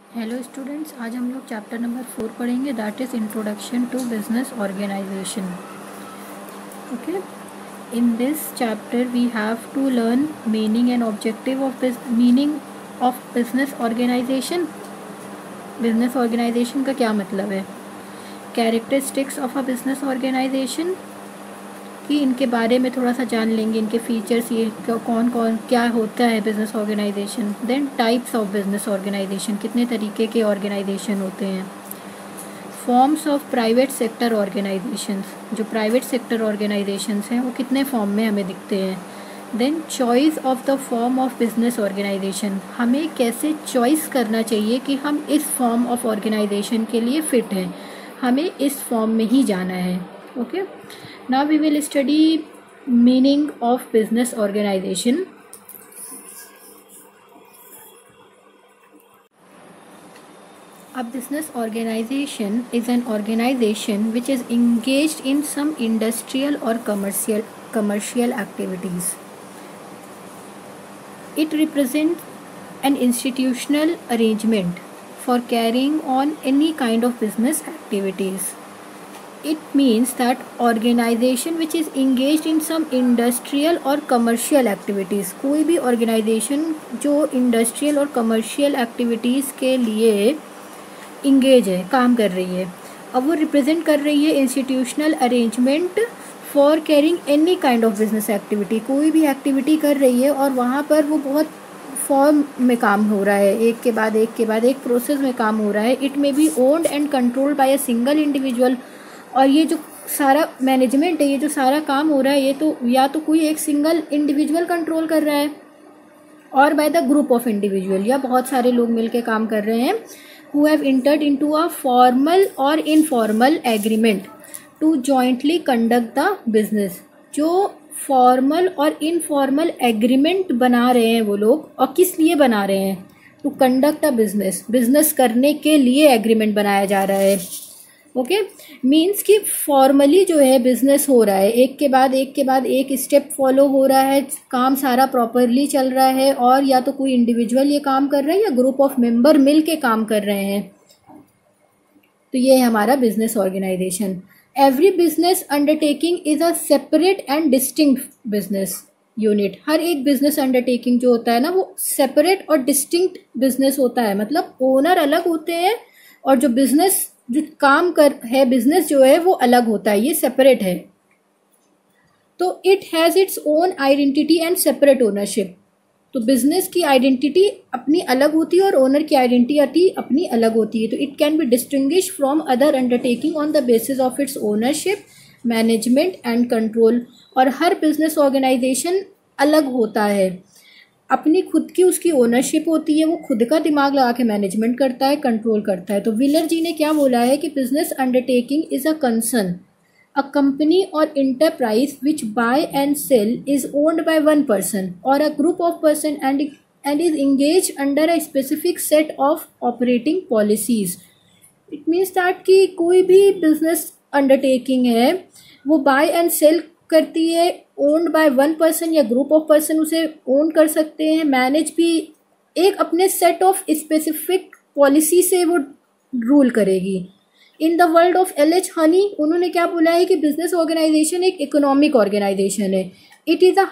Hello students, आज हम लोग चैप्टर नंबर 4 पढ़ेंगे, that is introduction to business organisation. Okay, in this chapter we have to learn meaning and objective of business organisation. Business organisation का क्या मतलब है, characteristics of a business organisation कि इनके बारे में थोड़ा सा जान लेंगे, इनके फीचर्स, ये कौन कौन क्या होता है business organisation. Then types of business organisation, कितने तरीके के ऑर्गेनाइजेशन होते हैं. Forms of private sector organisations, जो प्राइवेट सेक्टर ऑर्गेनाइजेशंस हैं वो कितने फॉर्म में हमें दिखते हैं. Then choice of the form of business organisation, हमें कैसे चॉइस करना चाहिए कि हम इस फॉर्म ऑफ ऑर्गेनाइजेशन के लिए फ़िट हैं, हमें इस फॉर्म में ही जाना है. Okay, now we will study meaning of business organization. A business organization is an organization which is engaged in some industrial or commercial activities. It represents an institutional arrangement for carrying on any kind of business activities. It means that organization which is engaged in some industrial और commercial activities, कोई भी organization जो industrial और commercial activities के लिए engage है, काम कर रही है, अब वो represent कर रही है institutional arrangement for carrying any kind of business activity. कोई भी activity कर रही है और वहाँ पर वो बहुत फॉर्म में काम हो रहा है, एक के बाद एक प्रोसेस में काम हो रहा है. It may be owned and controlled by a single individual, और ये जो सारा मैनेजमेंट है, ये जो सारा काम हो रहा है, ये तो या तो कोई एक सिंगल इंडिविजुअल कंट्रोल कर रहा है और by the group of individual, या बहुत सारे लोग मिलके काम कर रहे हैं. Who have entered into a formal और informal agreement to jointly conduct the business. जो फॉर्मल और इनफॉर्मल एग्रीमेंट बना रहे हैं वो लोग, और किस लिए बना रहे हैं, to conduct a business, business करने के लिए एग्रीमेंट बनाया जा रहा है. ओके, मीन्स कि फॉर्मली जो है बिजनेस हो रहा है, एक के बाद एक स्टेप फॉलो हो रहा है, काम सारा प्रॉपरली चल रहा है, और या तो कोई इंडिविजुअल ये काम कर रहा है या ग्रुप ऑफ मेंबर मिल के काम कर रहे हैं. तो ये है हमारा business organization. Every business undertaking is a separate and distinct business unit. हर एक बिजनेस अंडरटेकिंग जो होता है ना, वो सेपरेट और डिस्टिंक्ट बिजनेस होता है, मतलब ओनर अलग होते हैं और जो बिजनेस जो काम कर है, बिजनेस जो है वो अलग होता है, ये सेपरेट है. तो it has its own identity and separate ownership. तो बिजनेस की आइडेंटिटी अपनी अलग होती है और ओनर की आइडेंटिटी अपनी अलग होती है. तो it can be distinguish from other undertaking on the basis of its ownership, management and control. और हर बिजनेस ऑर्गेनाइजेशन अलग होता है, अपनी खुद की उसकी ओनरशिप होती है, वो खुद का दिमाग लगा के मैनेजमेंट करता है, कंट्रोल करता है. तो व्हीलर जी ने क्या बोला है कि business undertaking is a concern, a company और enterprise which buy and sell is owned by one person और a group of person and is engage under a specific set of operating policies. It means that कि कोई भी business undertaking है वो bye and cell करती है, owned by one person या group of person उसे ओन कर सकते हैं, मैनेज भी एक अपने सेट ऑफ स्पेसिफिक पॉलिसी से वो रूल करेगी. In the world of L H. Haney, उन्होंने क्या बोला है कि बिजनेस ऑर्गेनाइजेशन एक इकोनॉमिक ऑर्गेनाइजेशन है. It is a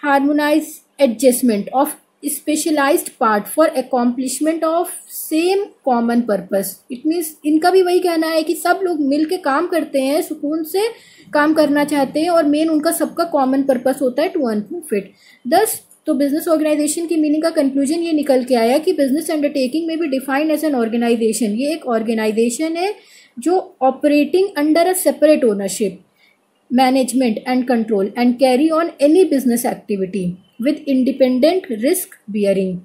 harmonize adjustment of specialized part for accomplishment of same common purpose. It means इनका भी वही कहना है कि सब लोग मिल के काम करते हैं, सुकून से काम करना चाहते हैं, और मेन उनका सबका कॉमन पर्पस होता है टू अर्न प्रॉफिट. दस, तो बिजनेस ऑर्गेनाइजेशन की मीनिंग का कंक्लूजन ये निकल के आया कि बिजनेस अंडरटेकिंग में भी डिफाइंड एज एन ऑर्गेनाइजेशन. ये एक ऑर्गेनाइजेशन है जो operating under a separate ownership, management and control and carry on any business activity with independent risk bearing.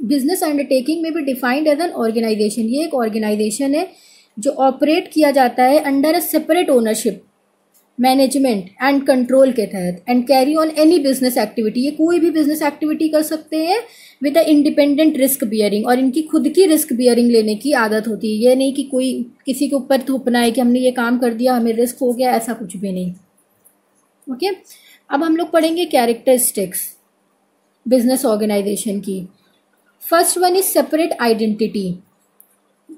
Business undertaking में भी डिफाइंड एज एन ऑर्गेनाइजेशन. ये एक ऑर्गेनाइजेशन है जो ऑपरेट किया जाता है under a separate ownership, management and control के तहत, and carry on any business activity. ये कोई भी बिजनेस एक्टिविटी कर सकते हैं with a independent risk bearing, और इनकी खुद की रिस्क बियरिंग लेने की आदत होती है. ये नहीं कि कोई किसी के ऊपर थोपना है कि हमने ये काम कर दिया हमें रिस्क हो गया, ऐसा कुछ भी नहीं. ओके, अब हम लोग पढ़ेंगे कैरेक्टरिस्टिक्स बिजनेस ऑर्गेनाइजेशन की. First one is separate identity.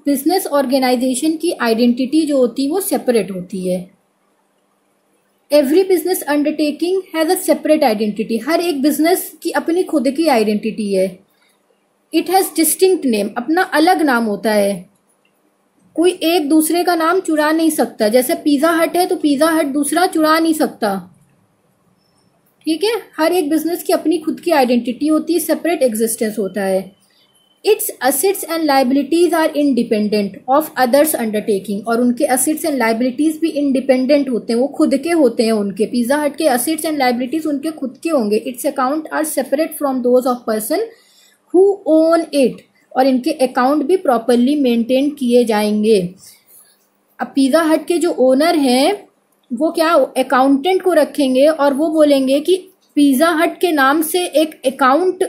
Business organization की आइडेंटिटी जो होती है वो सेपरेट होती है। Every business undertaking has a separate identity. हर एक बिजनेस की अपनी खुद की आइडेंटिटी है। इट हैज़ डिस्टिंक्ट नेम, अपना अलग नाम होता है। कोई एक दूसरे का नाम चुरा नहीं सकता। जैसे पिज़्ज़ा हट है तो पिज़्ज़ा हट दूसरा चुरा नहीं सकता। ठीक है, हर एक बिजनेस की अपनी खुद की आइडेंटिटी होती है, सेपरेट एग्जिस्टेंस होता है। Its assets and liabilities are independent of others undertaking. और उनके असेट्स एंड लाइबिलिटीज भी इंडिपेंडेंट होते हैं, वो खुद के होते हैं। उनके पिज़्ज़ा हट के असेट्स एंड लाइबिलिटीज उनके खुद के होंगे। Its account are separate from those of person who own it. और इनके अकाउंट भी प्रॉपरली मेंटेन किए जाएंगे। अब पिज़्ज़ा हट के जो ओनर हैं वो क्या अकाउंटेंट को रखेंगे और वो बोलेंगे कि पिज़्ज़ा हट के नाम से एक अकाउंट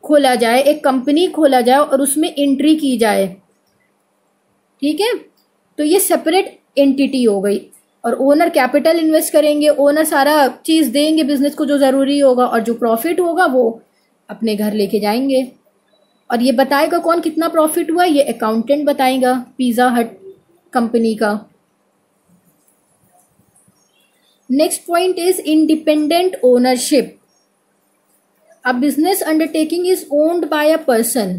खोला जाए, एक कंपनी खोला जाए और उसमें एंट्री की जाए। ठीक है, तो ये सेपरेट एंटिटी हो गई। और ओनर कैपिटल इन्वेस्ट करेंगे, ओनर सारा चीज देंगे बिजनेस को जो जरूरी होगा, और जो प्रॉफिट होगा वो अपने घर लेके जाएंगे। और ये बताएगा कौन कितना प्रॉफिट हुआ, ये अकाउंटेंट बताएगा पिज़्ज़ा हट कंपनी का। Next point is independent ownership. A business undertaking is owned by a person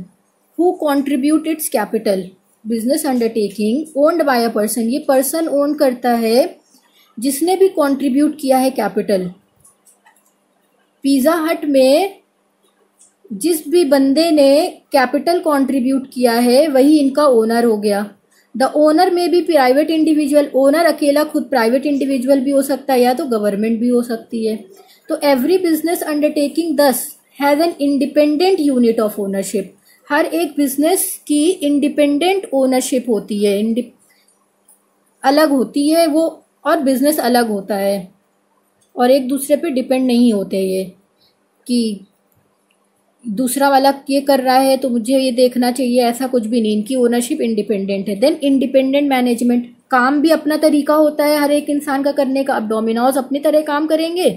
who contribute its capital. Business undertaking owned by a person, ये person own करता है जिसने भी contribute किया है capital। पिज़्ज़ा हट में जिस भी बंदे ने capital contribute किया है वही इनका ओनर हो गया। द ओनर में भी प्राइवेट इंडिविजुअल, ओनर अकेला खुद प्राइवेट इंडिविजुअल भी हो सकता है या तो गवर्नमेंट भी हो सकती है। तो every business undertaking thus has an independent unit of ownership. हर एक बिजनेस की इंडिपेंडेंट ओनरशिप होती है, अलग होती है वो, और बिजनेस अलग होता है और एक दूसरे पे डिपेंड नहीं होते ये कि दूसरा वाला ये कर रहा है तो मुझे ये देखना चाहिए, ऐसा कुछ भी नहीं। इनकी ओनरशिप इंडिपेंडेंट है। देन इंडिपेंडेंट मैनेजमेंट, काम भी अपना तरीका होता है हर एक इंसान का करने का। अब डोमिनोज अपनी तरह काम करेंगे,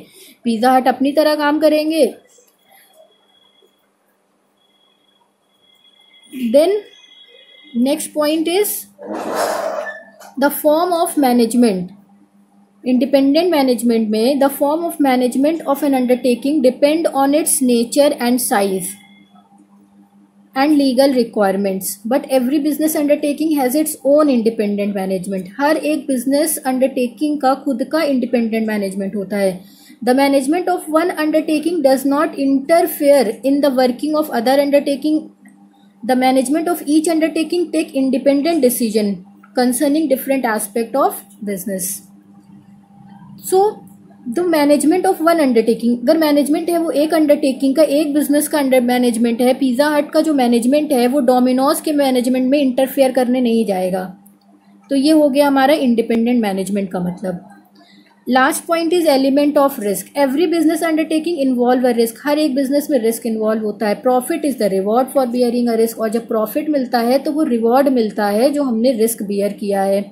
पिज़्ज़ा हट अपनी तरह काम करेंगे। Then next point is the form of management. Independent management में the form of management of an undertaking depend on its nature and size and legal requirements, but every business undertaking has its own independent management. हर एक business undertaking का खुद का independent management होता है। The management of one undertaking does not interfere in the working of other undertaking. The management of each undertaking take independent decision concerning different aspect of business. So the management of one undertaking, अगर management है वो एक undertaking का, एक business का under management है, pizza हट का जो मैनेजमेंट है वो डोमिनोज के मैनेजमेंट में इंटरफेयर करने नहीं जाएगा। तो ये हो गया हमारा इंडिपेंडेंट मैनेजमेंट का मतलब। Last point is element of risk. Every business undertaking involve a risk. हर एक बिजनेस में रिस्क इन्वॉल्व होता है। Profit is the reward for bearing a risk. और जब प्रॉफिट मिलता है तो वो रिवॉर्ड मिलता है जो हमने रिस्क बियर किया है।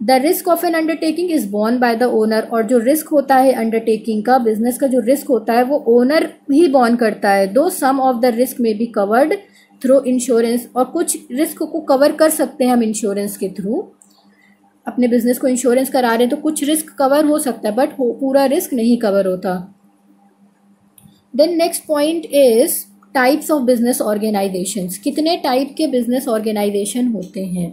The risk of an undertaking is borne by the owner. और जो रिस्क होता है अंडरटेकिंग का, बिजनेस का जो रिस्क होता है वो ओनर ही बोर्न करता है। दो सम ऑफ द रिस्क में बी कवर्ड थ्रू इंश्योरेंस। और कुछ रिस्क को कवर कर सकते हैं हम इंश्योरेंस के थ्रू। अपने बिजनेस को इंश्योरेंस करा रहे हैं तो कुछ रिस्क कवर हो सकता है, बट पूरा रिस्क नहीं कवर होता। Then next point is types of business organizations. कितने टाइप के बिजनेस ऑर्गेनाइजेशन होते हैं?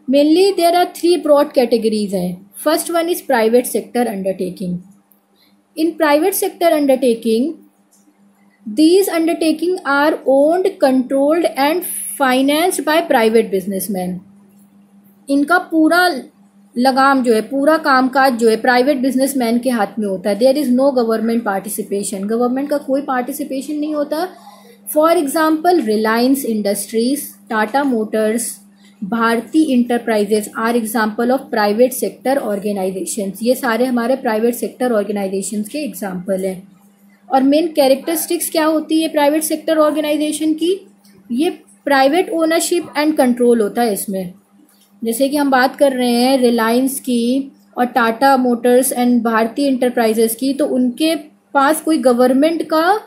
Mainly there are 3 broad categories हैं। First one is private sector undertaking. In private sector undertaking, these undertaking are owned, controlled and financed by private businessmen. इनका पूरा लगाम जो है, पूरा कामकाज जो है प्राइवेट बिजनेसमैन के हाथ में होता है। There is no government participation. Government का कोई पार्टिसिपेशन नहीं होता। For example Reliance industries, Tata motors, Bharti enterprises are example of private sector organisations. ये सारे हमारे प्राइवेट सेक्टर ऑर्गेनाइजेशंस के एग्जाम्पल हैं। और मेन कैरेक्टरिस्टिक्स क्या होती है प्राइवेट सेक्टर ऑर्गेनाइजेशन की? ये प्राइवेट ओनरशिप एंड कंट्रोल होता है इसमें। जैसे कि हम बात कर रहे हैं रिलायंस की और Tata motors and Bharti enterprises की, तो उनके पास कोई गवर्नमेंट का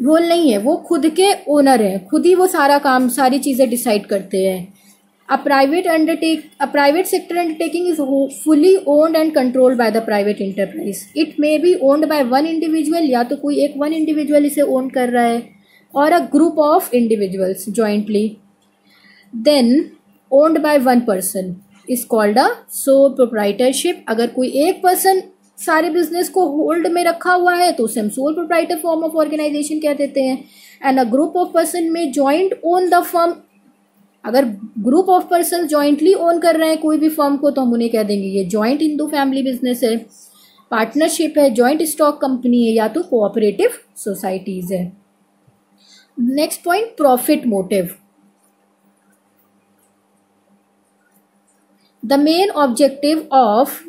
रोल नहीं है, वो खुद के ओनर हैं, खुद ही वो सारा काम सारी चीज़ें डिसाइड करते हैं। A private sector undertaking is fully owned and controlled by the private enterprise. It may be owned by one individual, या तो कोई एक one individual इसे own कर रहा है, और a group of individuals jointly, then owned by one person is called a sole proprietorship. अगर कोई एक पर्सन सारे बिजनेस को होल्ड में रखा हुआ है तो उसे हम sole proprietor form of organisation कह देते हैं। And a group of person में जॉइंट ओन द फर्म, अगर group of person jointly own कर रहे हैं कोई भी फर्म को तो हम उन्हें कह देंगे ये जॉइंट हिंदू फैमिली बिजनेस है, पार्टनरशिप है, जॉइंट स्टॉक कंपनी है, या तो कोऑपरेटिव सोसाइटीज है। Next point, profit motive. The main objective of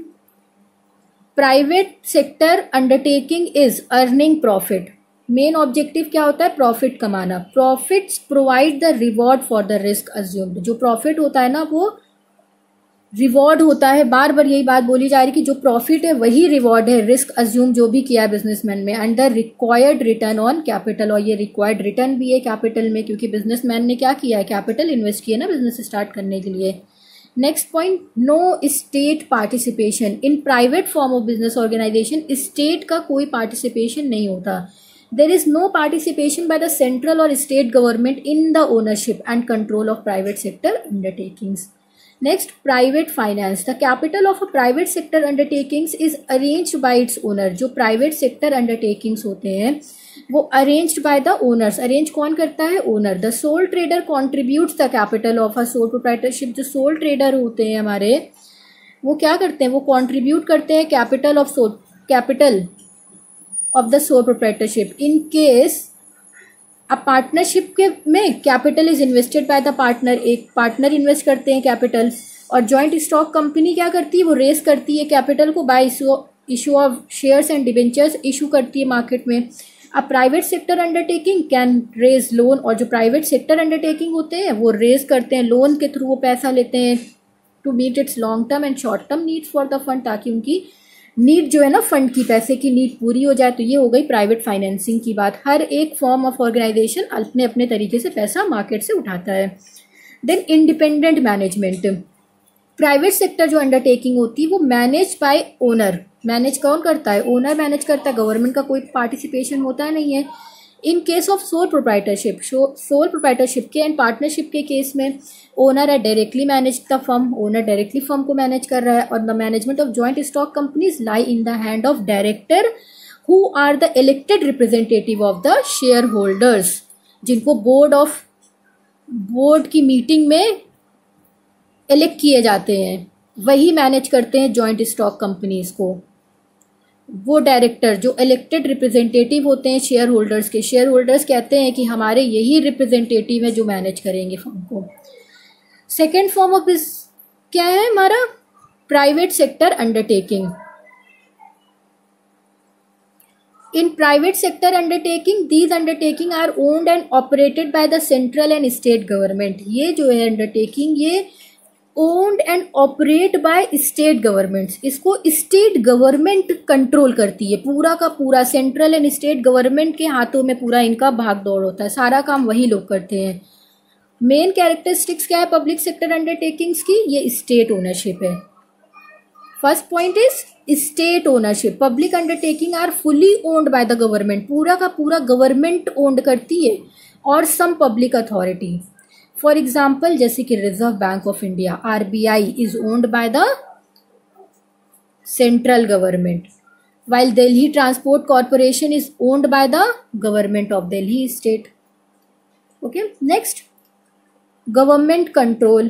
private sector undertaking is earning profit. Main objective क्या होता है? प्रॉफिट कमाना। Profits provide the reward for the risk assumed. जो प्रॉफिट होता है ना वो रिवॉर्ड होता है, बार बार यही बात बोली जा रही कि जो प्रॉफिट है वही रिवॉर्ड है रिस्क अज्यूम जो भी किया है बिजनेसमैन में, and the required return on capital. और ये रिक्वायर्ड रिटर्न भी है कैपिटल में, क्योंकि बिजनेसमैन ने क्या किया है? कैपिटल इन्वेस्ट किया ना बिजनेस स्टार्ट करने के लिए। Next point, no state participation in private form of business organisation. State का कोई पार्टिसिपेशन नहीं होता। There is no participation by the central or state government in the ownership and control of private sector undertakings. Next, private finance. The capital of a private sector undertakings is arranged by its owner. जो private sector undertakings होते हैं वो arranged by the owners. arrange कौन करता है? owner. The sole trader contributes the capital of a sole proprietorship. जो sole trader होते हैं हमारे वो क्या करते हैं? वो contribute करते हैं capital of the sole proprietorship. In case a partnership के में capital is invested by the partner, एक partner invest करते हैं capital, और joint stock company क्या करती है? वो raise करती है capital को by issue of shares and debentures issue करती है market में। A private sector undertaking can raise loan, और जो private sector undertaking होते हैं वो raise करते हैं loan के through, वो पैसा लेते हैं to meet its long term and short term needs for the fund, ताकि उनकी नीड जो है ना फंड की, पैसे की नीड पूरी हो जाए। तो ये हो गई प्राइवेट फाइनेंसिंग की बात। हर एक फॉर्म ऑफ ऑर्गेनाइजेशन अपने अपने तरीके से पैसा मार्केट से उठाता है। Then independent management. Private sector जो अंडरटेकिंग होती है वो मैनेज बाय ओनर। मैनेज कौन करता है? ओनर मैनेज करता है, गवर्नमेंट का कोई पार्टिसिपेशन होता नहीं है। In case of sole proprietorship, sole proprietorship के एंड पार्टनरशिप के केस में ओनर है directly manage the firm, owner directly firm को मैनेज कर रहा है, और the management of joint stock companies lie in the hand of director who are the elected representative of the shareholders, जिनको board की meeting में elect किए जाते हैं, वही मैनेज करते हैं जॉइंट स्टॉक कंपनीज को। वो डायरेक्टर जो इलेक्टेड रिप्रेजेंटेटिव होते हैं शेयर होल्डर्स के, शेयर होल्डर्स कहते हैं कि हमारे यही रिप्रेजेंटेटिव है जो मैनेज करेंगे फर्म को। सेकेंड फॉर्म ऑफ दिस क्या है हमारा? Private sector undertaking. In private sector undertaking, these undertaking are owned and operated by the central and state government. ये जो है अंडरटेकिंग ये owned and operate by state governments. इसको state government control करती है, पूरा का पूरा सेंट्रल एंड स्टेट गवर्नमेंट के हाथों में पूरा इनका भाग दौड़ होता है, सारा काम वही लोग करते हैं। मेन कैरेक्टरिस्टिक्स क्या है पब्लिक सेक्टर अंडरटेकिंग्स की? ये स्टेट ओनरशिप है। First point is state ownership. Public undertaking are fully owned by the government, पूरा का पूरा गवर्नमेंट ओन्ड करती है, और some public authority. For example जैसे कि reserve bank of India RBI is owned by the central government, while Delhi Transport Corporation is owned by the government of Delhi state. Okay, next, government control.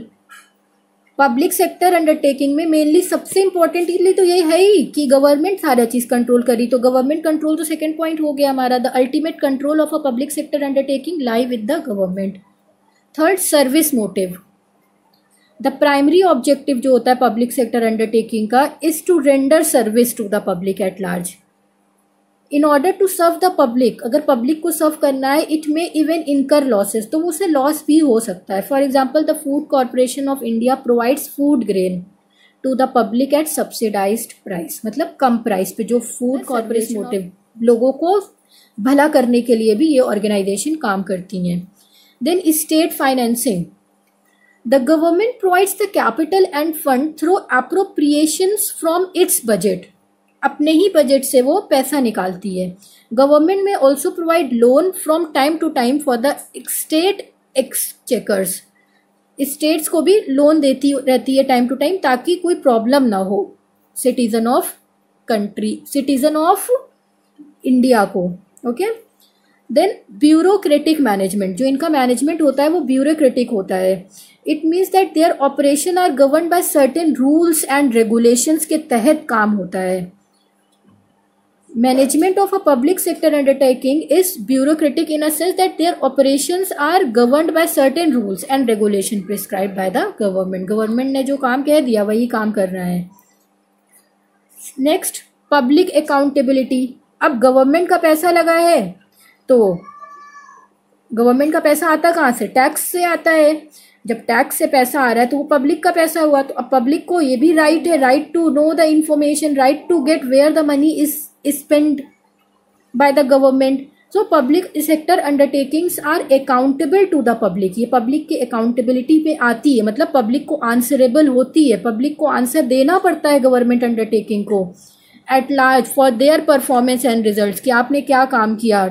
Public sector undertaking में mainly सबसे important इसलिए तो यही है ही कि government सारा चीज control करी, तो गवर्नमेंट कंट्रोल तो सेकंड पॉइंट हो गया हमारा। The ultimate control of a public sector undertaking lie with the government. Third, service motive. The primary objective जो होता है पब्लिक सेक्टर अंडरटेकिंग का is to render service to the public at large. In order to serve the public, अगर public को serve करना है, it may even incur losses, तो उसे लॉस भी हो सकता है। For example the food corporation of India provides food grain to the public at subsidised price, मतलब कम प्राइस पे जो फूड कॉर्पोरेशन मोटिव लोगों को भला करने के लिए भी ये ऑर्गेनाइजेशन काम करती हैं. Then state financing. The government provides the capital and fund through appropriations from its budget. अपने ही बजट से वो पैसा निकालती है. Government may also provide loan from time to time for the state exchequers. States को भी लोन देती रहती है टाइम टू टाइम ताकि कोई प्रॉब्लम ना हो सिटीजन ऑफ इंडिया को. ओके. Then bureaucratic management. जो इनका मैनेजमेंट होता है वो ब्यूरोक्रेटिक होता है. It means that their operation are govern by certain rules and regulations के तहत काम होता है. Management of a public sector undertaking is bureaucratic in a sense that their operations are governed by certain rules and regulation prescribed by the government. Government ने जो काम कह दिया वही काम कर रहा है. Next, public accountability. अब गवर्नमेंट का पैसा लगा है तो गवर्नमेंट का पैसा आता कहाँ से? टैक्स से आता है. जब टैक्स से पैसा आ रहा है तो वो पब्लिक का पैसा हुआ. तो अब पब्लिक को ये भी राइट है, right to know the information, right to get where the money is spent by the government. So public sector undertakings are accountable to the public. ये पब्लिक की अकाउंटेबिलिटी पे आती है, मतलब पब्लिक को आंसरेबल होती है, पब्लिक को आंसर देना पड़ता है गवर्नमेंट अंडरटेकिंग को at large for their performance and results कि आपने क्या काम किया.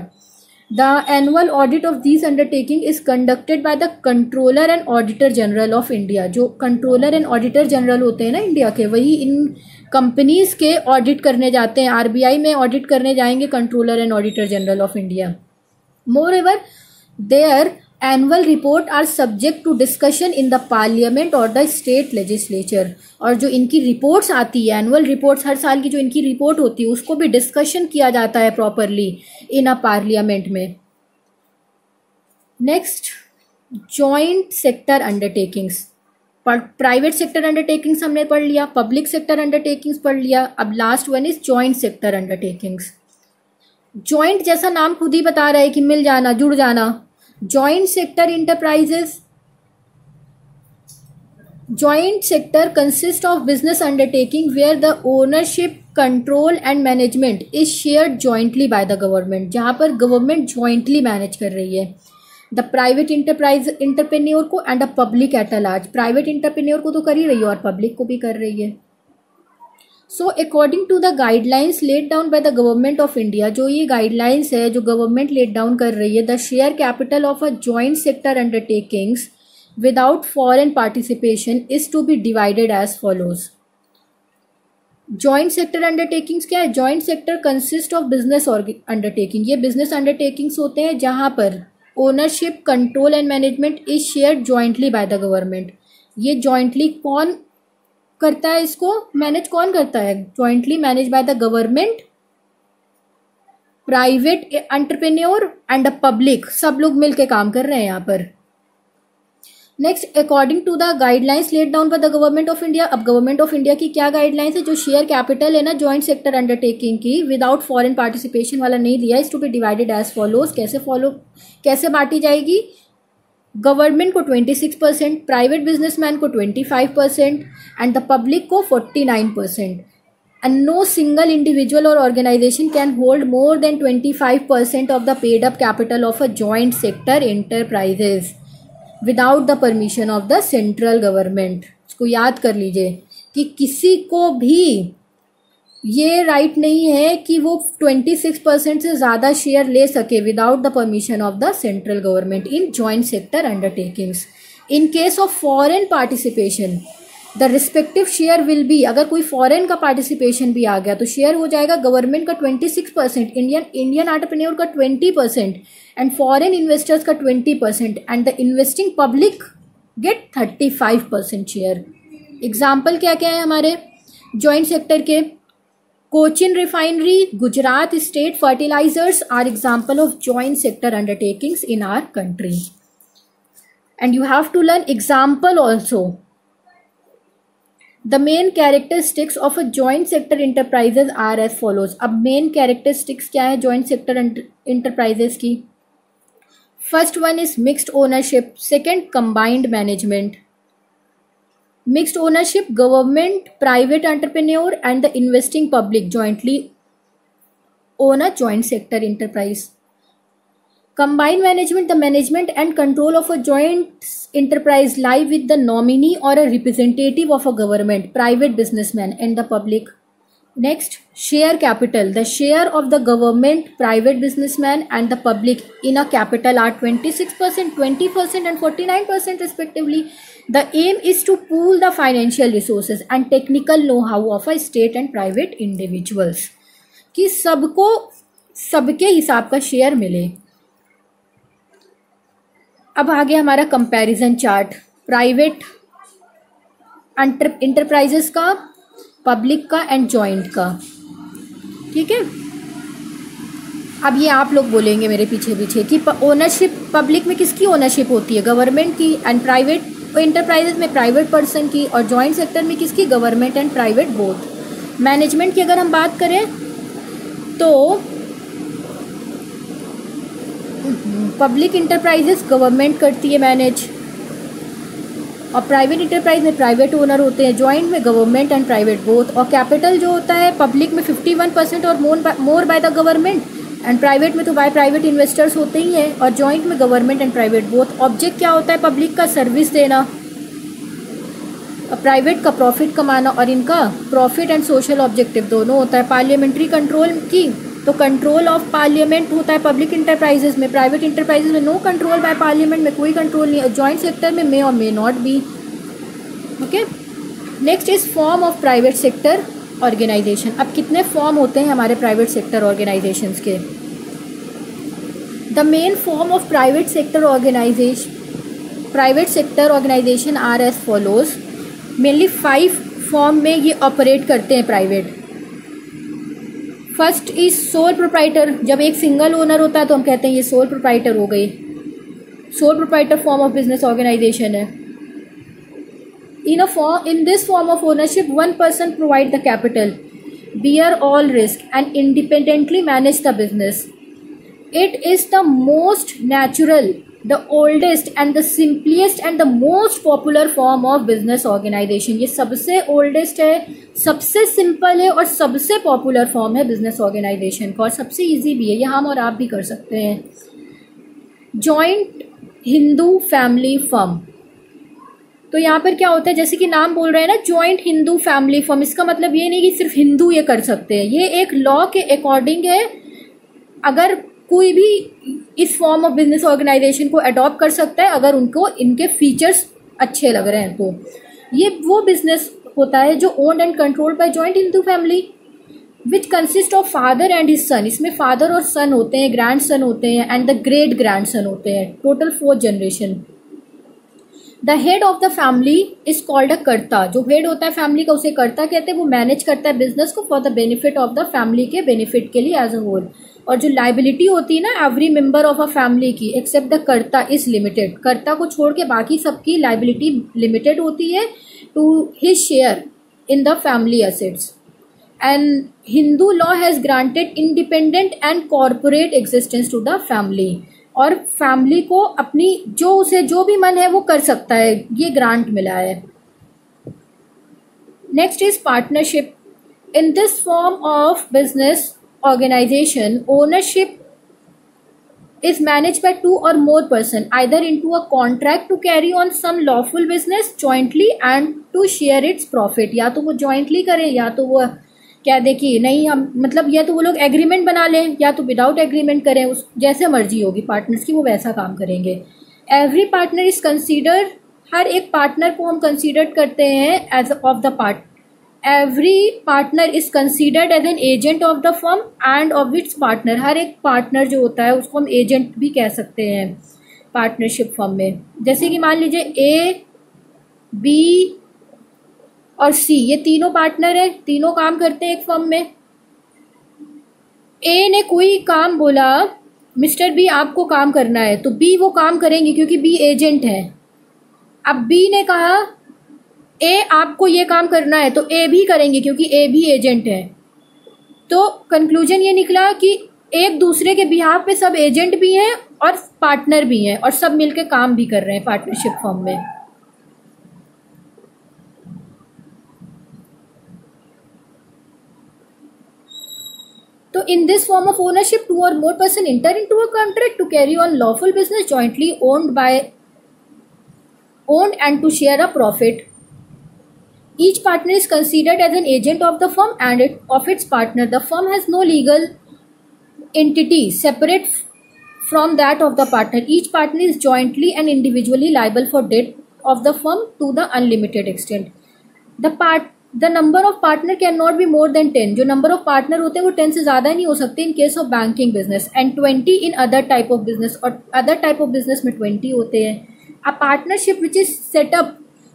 The annual audit of this undertaking is conducted by the controller and auditor general of India. जो कंट्रोलर एंड ऑडिटर जनरल होते हैं ना इंडिया के, वही इन कंपनीज के ऑडिट करने जाते हैं. आरबीआई में ऑडिट करने जाएंगे controller and auditor general of India. Moreover their annual report are subject to discussion in the parliament और द स्टेट लेजिस्लेचर. और जो इनकी रिपोर्ट्स आती है, एनुअल रिपोर्ट्स, हर साल की जो इनकी रिपोर्ट होती है उसको भी डिस्कशन किया जाता है प्रॉपरली इन अ पार्लियामेंट में. Next, joint sector undertakings. Private sector undertakings हमने पढ़ लिया, पब्लिक सेक्टर अंडरटेकिंग्स पढ़ लिया. अब last one is joint sector undertakings. Joint जैसा नाम खुद ही बता रहा है कि मिल जाना, जुड़ जाना. Joint sector enterprises. Joint sector consist of business undertaking where the ownership, control and management is shared jointly by the government. जहां पर गवर्नमेंट जॉइंटली मैनेज कर रही है. द प्राइवेट इंटरप्रेन्योर को and a public at a large. Private entrepreneur को तो कर ही रही है और पब्लिक को भी कर रही है. So according to the guidelines laid down by the government of India, जो ये गाइडलाइंस है जो गवर्नमेंट लेड डाउन कर रही है, the share capital of a joint sector undertakings without foreign participation is to be divided as follows. Joint sector undertakings क्या है? Joint sector consist of business undertaking. ये बिजनेस अंडरटेकिंग्स होते हैं जहां पर ownership, control and management is shared jointly by the government. ये jointly कौन करता है? इसको मैनेज कौन करता है? Jointly manage by the government, private entrepreneur and the public. सब लोग मिलके काम कर रहे हैं यहाँ पर. Next, according to the guidelines laid down by the government of India. अब गवर्नमेंट ऑफ इंडिया की क्या गाइडलाइंस है? जो शेयर कैपिटल है ना जॉइंट सेक्टर अंडरटेकिंग की, विदाउट फॉरेन पार्टिसिपेशन वाला नहीं दिया, is to be divided as follows. कैसे बांटी जाएगी? गवर्नमेंट को 26%, प्राइवेट बिजनेसमैन को 25% एंड द पब्लिक को 49%. एंड नो सिंगल इंडिविजुअल और organisation can hold more than 25% of the paid up capital of a joint sector enterprises without the permission of the central government. इसको याद कर लीजिए कि किसी को भी ये राइट नहीं है कि वो 26% से ज़्यादा शेयर ले सके without the permission of the central government in joint sector undertakings. In case of foreign participation the respective share will be. अगर कोई फॉरेन का पार्टिसिपेशन भी आ गया तो शेयर हो जाएगा गवर्नमेंट का 26%, इंडियन एंटरप्रेन्योर का 20% एंड फॉरेन इन्वेस्टर्स का 20% and the investing public get 35% share. Example क्या क्या है हमारे जॉइंट सेक्टर के? Cochin refinery, Gujarat state fertilisers are example of joint sector undertakings in our country. And you have to learn example also. The main characteristics of a joint sector enterprises are as follows. अब main characteristics क्या है joint sector enterprises की? First one is mixed ownership. Second, combined management. Mixed ownership, government, private entrepreneur and the investing public jointly own a joint sector enterprise. Combined management, the management and control of a joint enterprise lie with the nominee or a representative of a government, private businessman and the public. Next, share capital. The share of the government, private businessman and the public in a capital are 26%, 20% and 49% respectively. The aim is to pool the financial resources and technical know-how of a state and private individuals, कि सबको सबके हिसाब का share मिले. अब आगे हमारा comparison chart, private enterprises का, पब्लिक का एंड जॉइंट का. ठीक है. अब ये आप लोग बोलेंगे मेरे पीछे पीछे कि ओनरशिप पब्लिक में किसकी ओनरशिप होती है, गवर्नमेंट की, एंड प्राइवेट इंटरप्राइजेस में प्राइवेट पर्सन की, और जॉइंट सेक्टर में किसकी, government and private both. Management की अगर हम बात करें तो पब्लिक इंटरप्राइजेस गवर्नमेंट करती है मैनेज, और प्राइवेट इंटरप्राइज में प्राइवेट ओनर होते हैं, जॉइंट में गवर्नमेंट एंड प्राइवेट बोथ. और कैपिटल जो होता है पब्लिक में 51% और more by the government, and private में तो बाय प्राइवेट इन्वेस्टर्स होते ही हैं, और जॉइंट में government and private both. Object क्या होता है पब्लिक का, सर्विस देना, प्राइवेट का प्रॉफिट कमाना, और इनका प्रॉफिट एंड सोशल ऑब्जेक्टिव दोनों होता है. पार्लियामेंट्री कंट्रोल की तो कंट्रोल ऑफ पार्लियामेंट होता है पब्लिक इंटरप्राइजेस में, प्राइवेट इंटरप्राइजेस में नो कंट्रोल बाय पार्लियामेंट में कोई कंट्रोल नहीं है, जॉइंट सेक्टर में मे और may not be. Okay. Next is form of private sector organisation. अब कितने फॉर्म होते हैं हमारे प्राइवेट सेक्टर ऑर्गेनाइजेशंस के. The main form of private sector organisation are as follows. Mainly 5 form में ये ऑपरेट करते हैं private. First is sole proprietor. जब एक सिंगल ओनर होता है तो हम कहते हैं ये सोल प्रोप्राइटर हो गई. Sole proprietor form of business organisation है. In this form of ownership, one person provide the capital, bear all risk, and independently manage the business. It is the most natural, the oldest, and the simplest and the most popular form of business organization. ये सबसे oldest है, सबसे simple है और सबसे popular form है business organization का, और सबसे easy भी है. ये हम और आप भी कर सकते हैं. Joint Hindu Family Firm. तो यहाँ पर क्या होता है, जैसे कि नाम बोल रहे हैं ना, जॉइंट हिंदू फैमिली फर्म. इसका मतलब ये नहीं कि सिर्फ हिंदू ये कर सकते हैं, ये एक लॉ के अकॉर्डिंग है. अगर कोई भी इस फॉर्म ऑफ बिजनेस ऑर्गेनाइजेशन को अडॉप्ट कर सकता है अगर उनको इनके फीचर्स अच्छे लग रहे हैं. तो ये वो बिजनेस होता है जो owned and controlled by joint Hindu family which consist of father and his son. इसमें फादर और सन होते हैं, ग्रैंड सन होते हैं and the great grand son होते हैं. Total 4 generation. The head of the family is called a कर्ता. जो हेड होता है फैमिली का उसे कर्ता कहते हैं. वो मैनेज करता है बिजनेस को for the benefit of the family के बेनिफिट के लिए एज अ होल. और जो लाइबिलिटी होती है ना every member of a family की एक्सेप्ट द कर्ता इज लिमिटेड. कर्ता को छोड़ के बाकी सबकी लाइबिलिटी लिमिटेड होती है to his share in the family assets. And Hindu law has granted independent and corporate existence to the family. और फैमिली को अपनी जो उसे जो भी मन है वो कर सकता है, ये ग्रांट मिला है. Next is partnership. In this form of business organization, ownership is managed by 2 or more person either into a contract to carry on some lawful business jointly and to share its profit. या तो वो jointly करें या तो वो क्या देखिए नहीं हम मतलब या तो वो लोग एग्रीमेंट बना लें या तो विदाउट एग्रीमेंट करें. उस जैसे मर्जी होगी पार्टनर्स की वो वैसा काम करेंगे. Every partner is considered. हर एक पार्टनर को हम कंसीडर करते हैं as of the part. Every partner is considered as an agent of the firm and of its partner. हर एक पार्टनर जो होता है उसको हम एजेंट भी कह सकते हैं पार्टनरशिप फर्म में. जैसे कि मान लीजिए A, B और C ये तीनों पार्टनर है, तीनों काम करते हैं एक फर्म में. A ने कोई काम बोला मिस्टर B आपको काम करना है तो B वो काम करेंगे क्योंकि B एजेंट है. अब B ने कहा ए आपको ये काम करना है तो ए भी करेंगे क्योंकि ए भी एजेंट है. तो कंक्लूजन ये निकला कि एक दूसरे के बिहाफ पे सब एजेंट भी हैं और पार्टनर भी हैं और सब मिलकर काम भी कर रहे हैं पार्टनरशिप फर्म में. तो in this form of ownership two और more person enter into a contract to carry on lawful business jointly owned and to share a profit. Each partner is considered as an agent of the firm and of its partner. The firm has no legal entity separate from that of the partner. Each partner is jointly and individually liable for debt of the firm to the unlimited extent. The number of partner cannot be more than 10. जो number of partner होते हैं वो 10 से ज़्यादा नहीं हो सकते in case of banking business and 20 in other type of business, और other type of business में 20 होते हैं. A partnership which is set up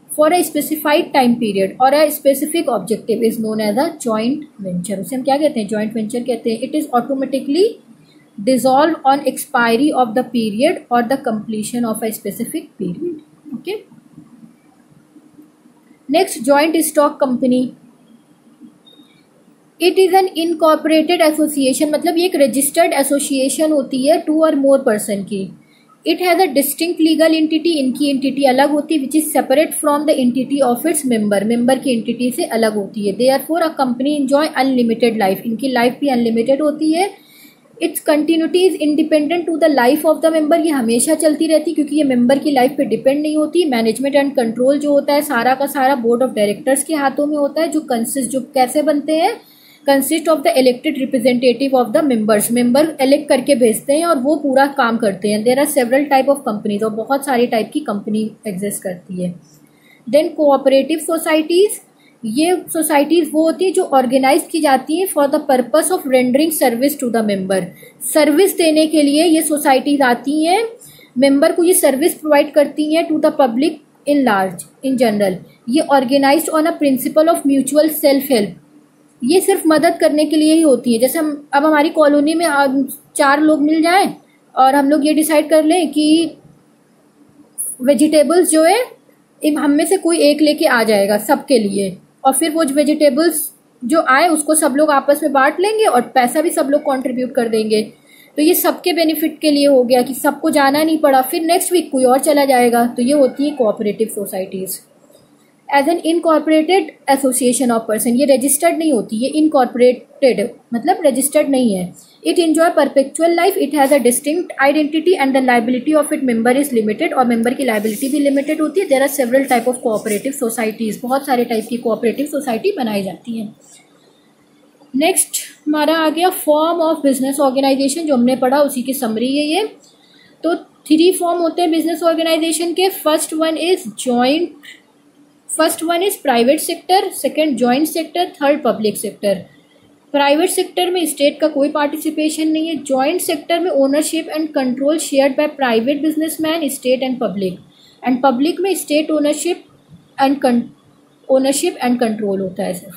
for a specified time period or a specific objective is known as a joint venture. उसे हम क्या कहते हैं? joint venture कहते हैं. It is automatically dissolved on expiry of the period or the completion of a specific period. Okay. Next, joint stock company. It is an incorporated association. मतलब ये एक registered association होती है two or more person की. It has a distinct legal entity. इनकी entity अलग होती है which is separate from the entity of its member. member की entity से अलग होती है. Therefore, a company enjoy unlimited life. इनकी life भी unlimited होती है. Its continuity is independent to the life of the member. ये हमेशा चलती रहती क्योंकि ये member की life पे depend नहीं होती. Management and control जो होता है सारा का सारा board of directors के हाथों में होता है. जो कैसे बनते हैं? Consist of the elected representative of the members. Member elect करके भेजते हैं और वो पूरा काम करते हैं. There are several type of companies और बहुत सारी टाइप की कंपनी एग्जिस्ट करती है. Then cooperative societies. ये सोसाइटीज वो होती है जो ऑर्गेनाइज की जाती हैं for the purpose of rendering service to the member. Service देने के लिए ये सोसाइटीज आती हैं, मेंबर को ये सर्विस प्रोवाइड करती हैं to the public in large in general. ये organized on a principle of mutual self help. ये सिर्फ मदद करने के लिए ही होती है. जैसे हम अब हमारी कॉलोनी में 4 लोग मिल जाएं और हम लोग ये डिसाइड कर लें कि वेजिटेबल्स जो है हम में से कोई एक लेके आ जाएगा सबके लिए, और फिर वो वेजिटेबल्स जो आए उसको सब लोग आपस में बांट लेंगे और पैसा भी सब लोग कंट्रीब्यूट कर देंगे. तो ये सबके बेनिफिट के लिए हो गया कि सबको जाना नहीं पड़ा, फिर नेक्स्ट वीक कोई और चला जाएगा. तो ये होती है cooperative societies. As an incorporated association of person. ये रजिस्टर्ड नहीं होती, ये इनकॉर्पोरेटेड मतलब रजिस्टर्ड नहीं है. It enjoy perpetual life. It has a distinct identity and the liability of it member is limited. और मेंबर की लाइबिलिटी भी लिमिटेड होती है. There are several type of cooperative societies. बहुत सारे टाइप की कोऑपरेटिव सोसाइटी बनाई जाती हैं. नेक्स्ट हमारा आ गया फॉर्म ऑफ बिजनेस ऑर्गेनाइजेशन, जो हमने पढ़ा उसी की समरी है ये. तो 3 फॉर्म होते हैं बिजनेस ऑर्गेनाइजेशन के. First one is private sector, second joint sector, third public sector. Private sector में स्टेट का कोई पार्टिसिपेशन नहीं है. जॉइंट सेक्टर में ownership and control shared by private businessman, state and public. And public में state ownership and control होता है सिर्फ.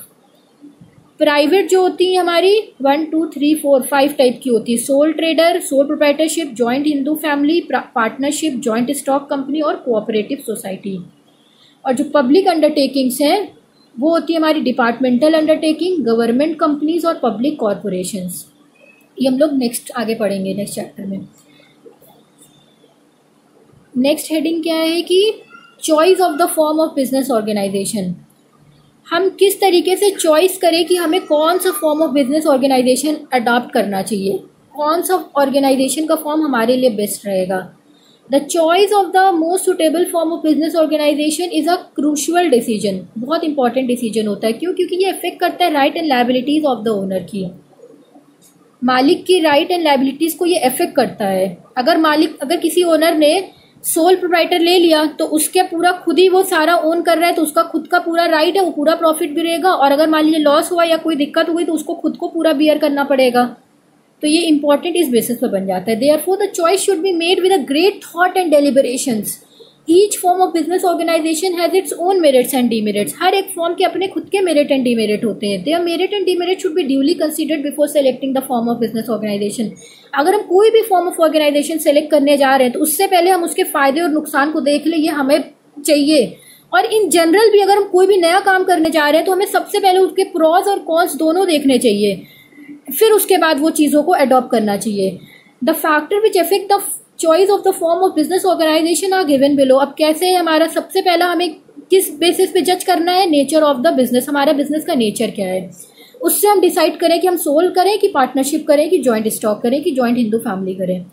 प्राइवेट जो होती है हमारी 1 2 3 4 5 टाइप की होती है. Sole trader, sole proprietorship, joint Hindu family, partnership, joint stock company और कोऑपरेटिव सोसाइटी. और जो पब्लिक अंडरटेकिंग्स हैं वो होती है हमारी डिपार्टमेंटल अंडरटेकिंग, गवर्नमेंट कंपनीज और पब्लिक कॉरपोरेशंस. ये हम लोग नेक्स्ट आगे पढ़ेंगे नेक्स्ट चैप्टर में. नेक्स्ट हेडिंग क्या है कि choice of the form of business organisation. हम किस तरीके से चॉइस करें कि हमें कौन सा form of business organisation adopt करना चाहिए, कौन सा ऑर्गेनाइजेशन का फॉर्म हमारे लिए बेस्ट रहेगा. The choice of the most suitable form of business organization is a crucial decision. बहुत इंपॉर्टेंट डिसीजन होता है. क्यों? क्योंकि ये अफेक्ट करता है right and liabilities of the owner की. मालिक की राइट एंड लायबिलिटीज को ये अफेक्ट करता है. अगर किसी ओनर ने सोल प्रोप्राइटर ले लिया तो उसके पूरा खुद ही वो सारा ओन कर रहा है, तो उसका खुद का पूरा राइट है, वो पूरा प्रॉफिट भी रहेगा. और अगर मान लीजिए लॉस हुआ या कोई दिक्कत हुई तो उसको खुद को पूरा बियर करना पड़ेगा. तो ये इंपॉर्टेंट इस बेसिस पर बन जाता है. Therefore the choice should be made with a great thought and deliberations. Each form of business organization has its own merits and demerits. हर एक फॉर्म के अपने खुद के मेरिट एंड डीमेरिट होते हैं. Their merit and demerit should be duly considered before selecting the form of business organisation. अगर हम कोई भी फॉर्म ऑफ ऑर्गेनाइजेशन सेलेक्ट करने जा रहे हैं तो उससे पहले हम उसके फायदे और नुकसान को देख लें. ये हमें चाहिए. और इन जनरल भी अगर हम कोई भी नया काम करने जा रहे हैं तो हमें सबसे पहले उसके प्रॉस और कॉन्स दोनों देखने चाहिए, फिर उसके बाद वो चीज़ों को अडॉप्ट करना चाहिए. The factor which affect the choice of the form of business organisation are given below. अब कैसे है हमारा, सबसे पहला हमें किस बेसिस पे जज करना है, नेचर ऑफ द बिजनेस. हमारा बिजनेस का नेचर क्या है, उससे हम डिसाइड करें कि हम सोल करें कि पार्टनरशिप करें कि जॉइंट स्टॉक करें कि जॉइंट हिंदू फैमिली करें.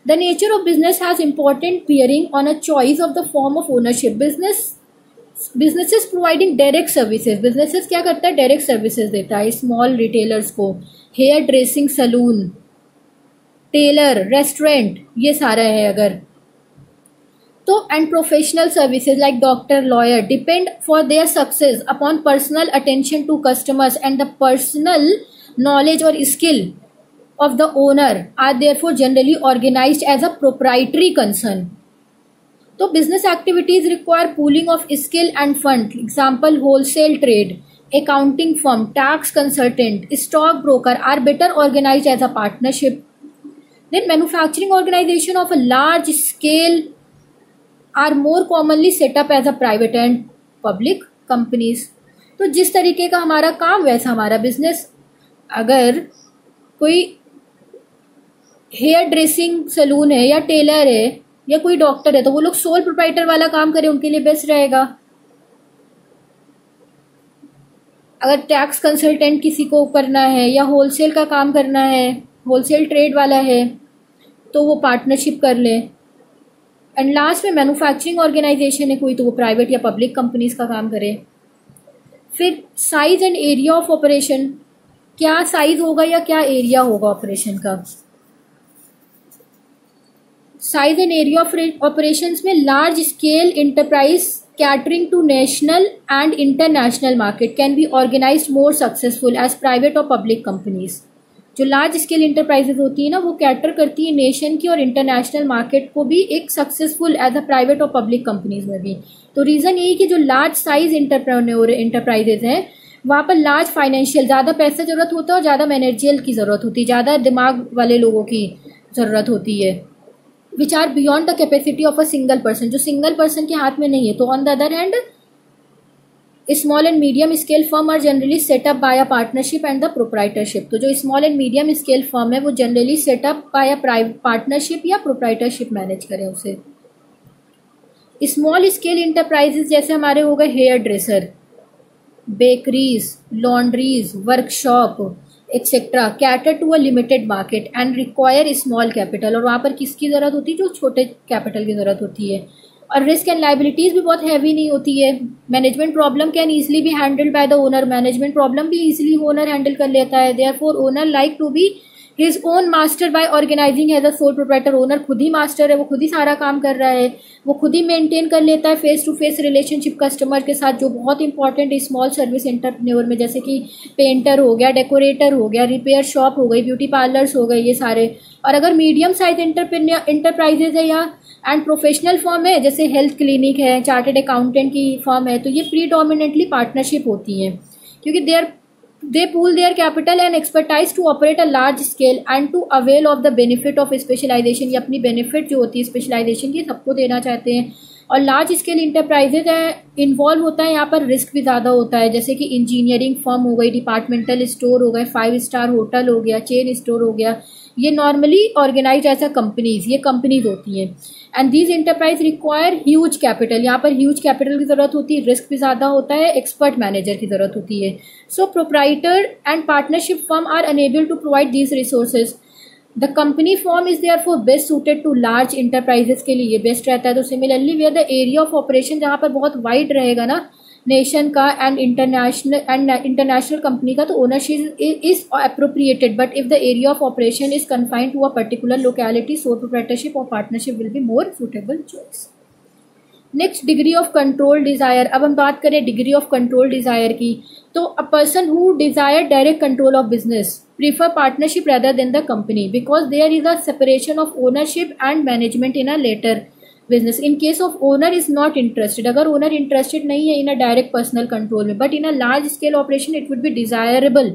The nature of business has important bearing on a choice of the form of ownership. Businesses providing direct services. Businesses क्या करता है? डायरेक्ट सर्विसेज देता है स्मॉल रिटेलर्स को. Hair dressing saloon, tailor, restaurant, ये सारा है अगर तो. And professional services like doctor, lawyer depend for their success upon personal attention to customers and the personal knowledge और skill of the owner are therefore generally organized as a proprietary concern. तो business activities require pooling of skill and fund. Example, wholesale trade, accounting firm, tax consultant, stock broker are better organized as a partnership. Then manufacturing organization of a large scale are more commonly set up as a private and public companies. तो जिस तरीके का हमारा काम वैसा हमारा business. अगर कोई हेयर ड्रेसिंग सलून है या टेलर है या कोई डॉक्टर है तो वो लोग सोल प्रोप्राइटर वाला काम करें, उनके लिए बेस्ट रहेगा. अगर टैक्स कंसल्टेंट किसी को करना है या होलसेल का काम करना है, होलसेल ट्रेड वाला है, तो वो पार्टनरशिप कर ले. एंड लास्ट में मैन्युफैक्चरिंग ऑर्गेनाइजेशन है कोई तो वो प्राइवेट या पब्लिक कंपनीज का काम करे. फिर size and area of operation. क्या साइज होगा या क्या एरिया होगा ऑपरेशन का? Size and area of operations में large scale enterprise catering to national and international market can be organized more successful as private और पब्लिक कंपनीज. जो large scale enterprises होती है ना वो कैटर करती है नेशन की और इंटरनेशनल मार्केट को भी एक सक्सेसफुल एज अ प्राइवेट और पब्लिक कंपनीज में भी. तो रीज़न यही कि जो लार्ज साइज इंटरप्राइजेज हैं वहाँ पर लार्ज फाइनेंशियल ज़्यादा पैसा ज़रूरत होता है और ज़्यादा मैनेजियल की ज़रूरत होती है, ज़्यादा दिमाग वाले लोगों की ज़रूरत होती है. Which are beyond the capacity of a single person, जो सिंगल पर्सन के हाथ में नहीं है. तो on the other hand small and medium scale firm are generally set up by a partnership and the proprietorship. तो जो small and medium scale firm है वो generally set up by a partnership या प्रोप्राइटरशिप मैनेज करें उसे. स्मॉल स्केल इंटरप्राइजेज जैसे हमारे हो गए hair dresser, bakeries, laundries, workshop etcetera cater to a limited market and require small capital. और वहाँ पर किसकी ज़रूरत होती है? जो छोटे कैपिटल की ज़रूरत होती है. और रिस्क एंड लाइबिलिटीज़ भी बहुत हैवी नहीं होती है. Management problem can easily be handled by the owner. Management problem भी ईजिली ओनर हैंडल कर लेता है. Therefore owner like to be his own master by organising as a sole proprietor. Owner खुद ही मास्टर है, वो खुद ही सारा काम कर रहा है, वो खुद ही मेंटेन कर लेता है face to face relationship customer के साथ, जो बहुत इंपॉर्टेंट है स्मॉल सर्विस एंटरप्रेन्योर में. जैसे कि पेंटर हो गया, डेकोरेटर हो गया, रिपेयर शॉप हो गई, ब्यूटी पार्लर्स हो गए, ये सारे. और अगर मीडियम साइज इंटरप्राइजेज है या एंड प्रोफेशनल फर्म है जैसे हेल्थ क्लिनिक है, चार्टेड अकाउंटेंट की फर्म है, तो ये प्रीडोमिनेटली पार्टनरशिप होती है क्योंकि they pool their capital and expertise to operate a large scale and to avail of the benefit of specialization. ये अपनी benefit जो होती है स्पेशलाइजेशन की सबको देना चाहते हैं. और लार्ज स्केल इंटरप्राइजेज है इन्वॉल्व होता है यहाँ पर रिस्क भी ज़्यादा होता है. जैसे कि इंजीनियरिंग फर्म हो गई, डिपार्टमेंटल स्टोर हो गए, 5 स्टार होटल हो गया, चेन स्टोर हो गया. ये normally organise as a companies, ये कंपनीज होती हैं. And these enterprise require huge capital. यहाँ पर ह्यूज कैपिटल की ज़रूरत होती है, रिस्क भी ज़्यादा होता है, एक्सपर्ट मैनेजर की ज़रूरत होती है. So proprietor and partnership firm are unable to provide these resources. The company form is therefore best suited to large enterprises के लिए ये बेस्ट रहता है. तो similarly where the area of operation जहाँ पर बहुत वाइड रहेगा ना नेशन का एंड इंटरनेशनल कंपनी का, तो ownership is appropriated. But if the area of operation is confined to a particular locality, so proprietorship और partnership will be more suitable choice. Next, degree of control desire. अब हम बात करें degree of control desire की. तो a person who desire direct control of business prefer partnership rather than the company because there is a separation of ownership and management in a later business. In case of owner is not interested, अगर owner interested नहीं है in a direct personal control में, but in a large scale operation it would be desirable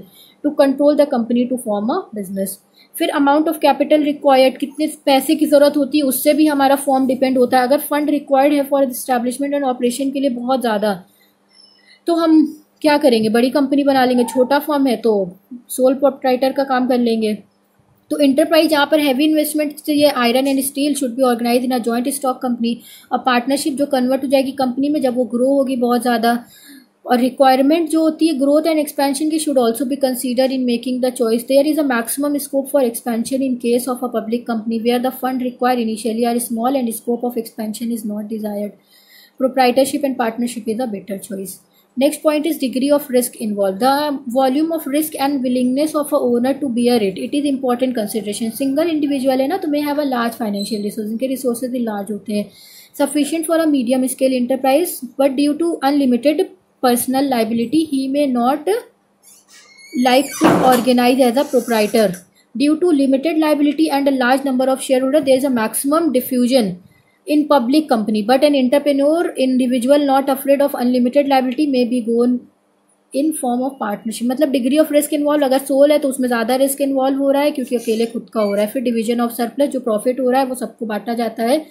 to control the company to form a business. फिर amount of capital required, कितने पैसे की ज़रूरत होती है उससे भी हमारा फॉर्म डिपेंड होता है. अगर फंड रिक्वायर्ड है फॉर एस्टैब्लिशमेंट एंड ऑपरेशन के लिए बहुत ज़्यादा, तो हम क्या करेंगे? बड़ी कंपनी बना लेंगे. छोटा फर्म है तो सोल प्रोप्राइटर का काम कर लेंगे. तो इंटरप्राइज जहाँ पर हैवी इन्वेस्टमेंट चाहिए, iron and steel, should be organise in a joint stock company. और पार्टनरशिप जो कन्वर्ट हो जाएगी कंपनी में जब वो ग्रो होगी बहुत ज़्यादा, और रिक्वायरमेंट जो होती है ग्रोथ एंड एक्सपेंशन की should also be consider in making the choice. There is a maximum scope for expansion in case of a public company where the fund require initially are small and scope of expansion is not desired. Proprietorship and partnership is a better choice. Next point is degree of risk involved. The volume of risk and willingness of a owner to bear it. It is important consideration. Single individual है ना तो may have a large financial resources. इनके resources भी large होते हैं. Sufficient for a medium scale enterprise, but due to unlimited personal liability, he may not like to organize as a proprietor. Due to limited liability and a large number of shareholders, there is a maximum diffusion in public company, but an entrepreneur individual not afraid of unlimited liability may be gone in form of partnership. मतलब degree of risk involve, अगर soul है तो उसमें ज़्यादा risk involve हो रहा है क्योंकि अकेले खुद का हो रहा है. फिर डिवीजन ऑफ सरप्लस, जो प्रॉफिट हो रहा है वो सबको बांटा जाता है.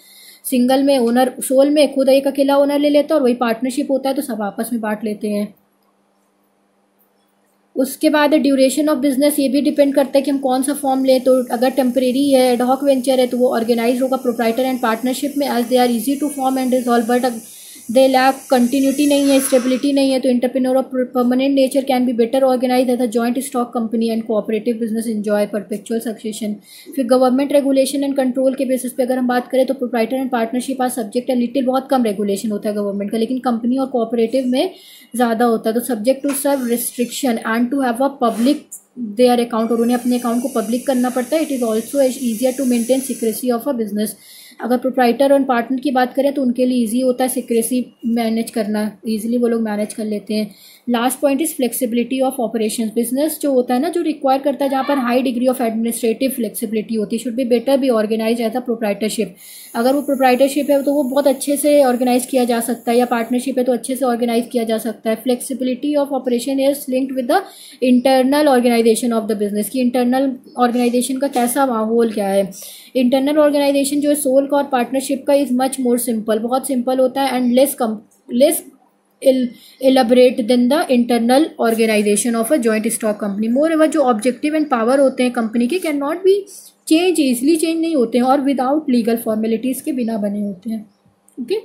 सिंगल में ओनर, सोल में खुद एक अकेला ओनर ले लेता है और वही पार्टनरशिप होता है तो सब आपस में बांट लेते हैं. उसके बाद ड्यूरेशन ऑफ बिजनेस, ये भी डिपेंड करता है कि हम कौन सा फॉर्म लें. तो अगर टेम्परेरी है, एडहॉक वेंचर है, तो वो ऑर्गेनाइज होगा प्रोप्राइटर एंड पार्टनरशिप में as they are easy to form and resolve. But they lack continuity नहीं है, स्टेबिलिटी नहीं है, तो entrepreneur of permanent nature can be better organise as a joint stock company and cooperative business enjoy perpetual succession. फिर government regulation and control के basis पे अगर हम बात करें तो proprietor and partnership are subject है लिटिल, बहुत कम रेगुलेशन होता है गवर्नमेंट का, लेकिन कंपनी और कोऑपरेटिव में ज़्यादा होता है. तो subject to severe restriction and to have a public their account, और उन्हें अपने अकाउंट को पब्लिक करना पड़ता है. It is also easier to maintain secrecy of a business. अगर प्रोप्राइटर और पार्टनर की बात करें तो उनके लिए इजी होता है सिक्रेसी मैनेज करना, इजीली वो लोग मैनेज कर लेते हैं. Last point is flexibility of operations. Business जो होता है ना, जो रिक्वायर करता है, जहाँ पर high degree of administrative flexibility होती है, should be better be organise as a proprietorship. अगर वो प्रोप्राइटरशिप है तो वो बहुत अच्छे से ऑर्गेनाइज किया जा सकता है, या पार्टनरशिप है तो अच्छे से ऑर्गेनाइज किया जा सकता है. Flexibility of operation is linked with the internal organisation of the business, की इंटरनल ऑर्गेनाइजेशन का कैसा माहौल क्या है. इंटरनल ऑर्गेनाइजेशन जो है सोल का और पार्टनरशिप का इज मच मोर सिंपल, बहुत सिंपल होता है and less elaborate than the internal organization of a joint stock company. Moreover, जो objective and power होते हैं कंपनी के can not be change, easily change नहीं होते हैं और विदाउट लीगल फॉर्मेलिटीज के बिना बने होते हैं. Okay,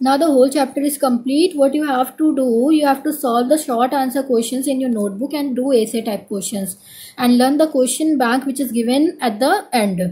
now the whole chapter is complete. What you have to do, you have to solve the short answer questions in your notebook and do essay type questions and learn the question bank which is given at the end.